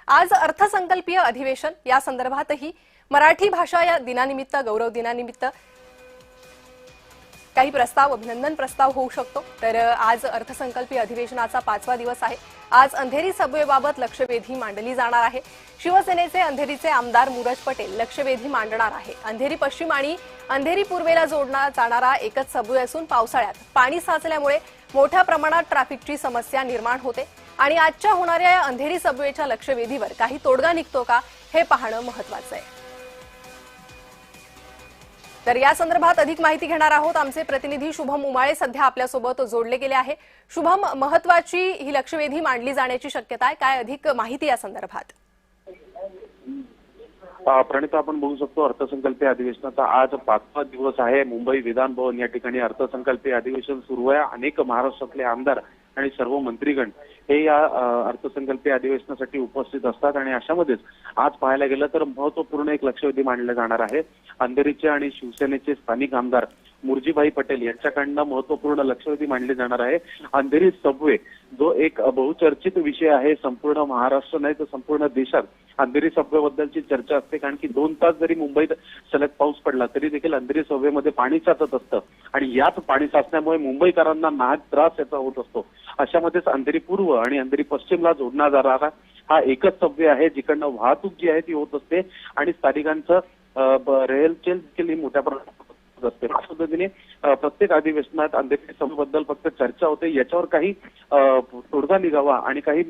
आज अर्थसंकल्पीय अधिवेशन या संदर्भातही मराठी भाषा या दिनानिमित्त गौरव दिनानिमित्त काही प्रस्ताव अभिनंदन प्रस्ताव होऊ शकतो। तर आज अर्थसंकल्पीय अधिवेशनाचा 5वा दिवस आहे। आज अंधेरी सबवेबाबत लक्षवेधी मांडली जाणार आहे। शिवसेनेचे अंधेरीचे आमदार मुरज पटेल लक्षवेधी मांडणार आहे। अंधेरी पश्चिम आणि अंधेरी पूर्वेला जोडला जाणारा एकच सबवे असून पावसाळ्यात पाणी साचल्यामुळे मोठ्या प्रमाणात ट्रॅफिकची समस्या निर्माण होते आणि आजच्या होणाऱ्या या अंधेरी सबवेच्या लक्षवेधीवर काही तोडगा निघतो का हे पाहणं महत्त्वाचं आहे। तर या संदर्भात अधिक माहिती घेणार आहोत। आमचे प्रतिनिधी शुभम उमाळे सध्या आपल्यासोबत जोडले गेले आहे। शुभम, महत्त्वाची ही लक्षवेधी मांडली जाण्याची शक्यता आहे, काय अधिक माहिती या संदर्भात? प्रणिता, आपण बघू शकतो अर्थसंकल्पीय अधिवेशनाचा आज 5वा दिवस आहे। मुंबई विधान भवन या ठिकाणी अर्थसंकल्पीय अधिवेशन सुरू आहे। अनेक महाराष्ट्रातले आमदार आणि सर्व मंत्रीगण हे या अर्थसंकल्पीय अधिवेशनासाठी उपस्थित असतात आणि अशामध्येच आज पाहायला गेलं तर महत्त्वपूर्ण एक लक्षवेधी मांडलं जाणार आहे। अंधेरीचे आणि शिवसेनेचे स्थानिक आमदार मुरजीभाई पटेल यांच्याकडनं महत्त्वपूर्ण लक्षवेधी मांडली जाणार आहे। अंधेरी सबवे जो एक बहुचर्चित विषय आहे, संपूर्ण महाराष्ट्र नाही तर संपूर्ण देशात अंधेरी सबवेबद्दलची चर्चा असते, कारण की 2 तास जरी मुंबईत सलग पाऊस पडला तरी देखील अंधेरी सबवेमध्ये पाणी साचत असतं आणि याच पाणी साचण्यामुळे मुंबईकरांना नाहक त्रास याचा होत असतो। अशामध्येच अंधेरी पूर्व आणि अंधेरी पश्चिमला जोडला जाणारा हा एकच सबवे आहे, जिकडनं वाहतूक जी आहे ती होत असते आणि स्थानिकांचं रेलचेल देखील मोठ्या प्रमाणात असते। अशा पद्धतीने प्रत्येक अधिवेशनात अंधेरी सबवेबद्दल फक्त चर्चा होते, याच्यावर काही तोडगा निघावा आणि काही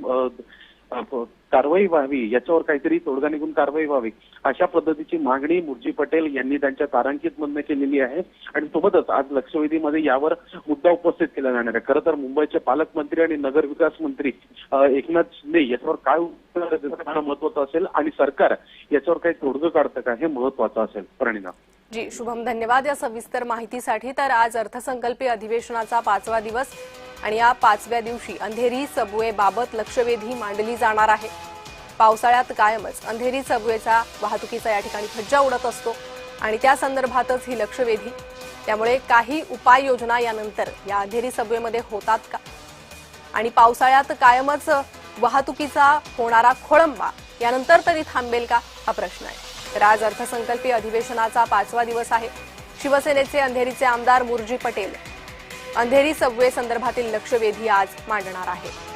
कारवाई व्हावी, याच्यावर काहीतरी तोडगा निघून कारवाई व्हावी अशा पद्धतीची मागणी मुरजी पटेल यांनी त्यांच्या तारांकित मधनं केलेली आहे आणि सोबतच आज लक्षवेधीमध्ये यावर मुद्दा उपस्थित केला जाणार आहे। खरं तर मुंबईचे पालकमंत्री आणि नगरविकास मंत्री एकनाथ शिंदे याच्यावर काय उत्तर देणं महत्त्वाचं असेल आणि सरकार याच्यावर काही तोडगं काढतं का हे महत्त्वाचं असेल। परिणाम जी शुभम, धन्यवाद या सविस्तर माहितीसाठी। तर आज अर्थसंकल्पीय अधिवेशनाचा 5वा दिवस आणि या 5व्या दिवशी अंधेरी सबवे बाबत लक्षवेधी मांडली जाणार आहे। पावसाळ्यात कायमच अंधेरी सबवेचा वाहतुकीचा या ठिकाणी फज्जा उडत असतो आणि त्या संदर्भातच ही लक्षवेधी, त्यामुळे काही उपाययोजना यानंतर या अंधेरी सबवेमध्ये होतात का आणि पावसाळ्यात कायमच वाहतुकीचा होणारा खोळंबा यानंतर तरी थांबेल का हा प्रश्न आहे। तर आज अर्थसंकल्पीय अधिवेशनाचा 5वा दिवस आहे। शिवसेनेचे अंधेरीचे आमदार मुरजी पटेल अंधेरी सबवे संदर्भातील लक्षवेधी आज मांडणार आहेत।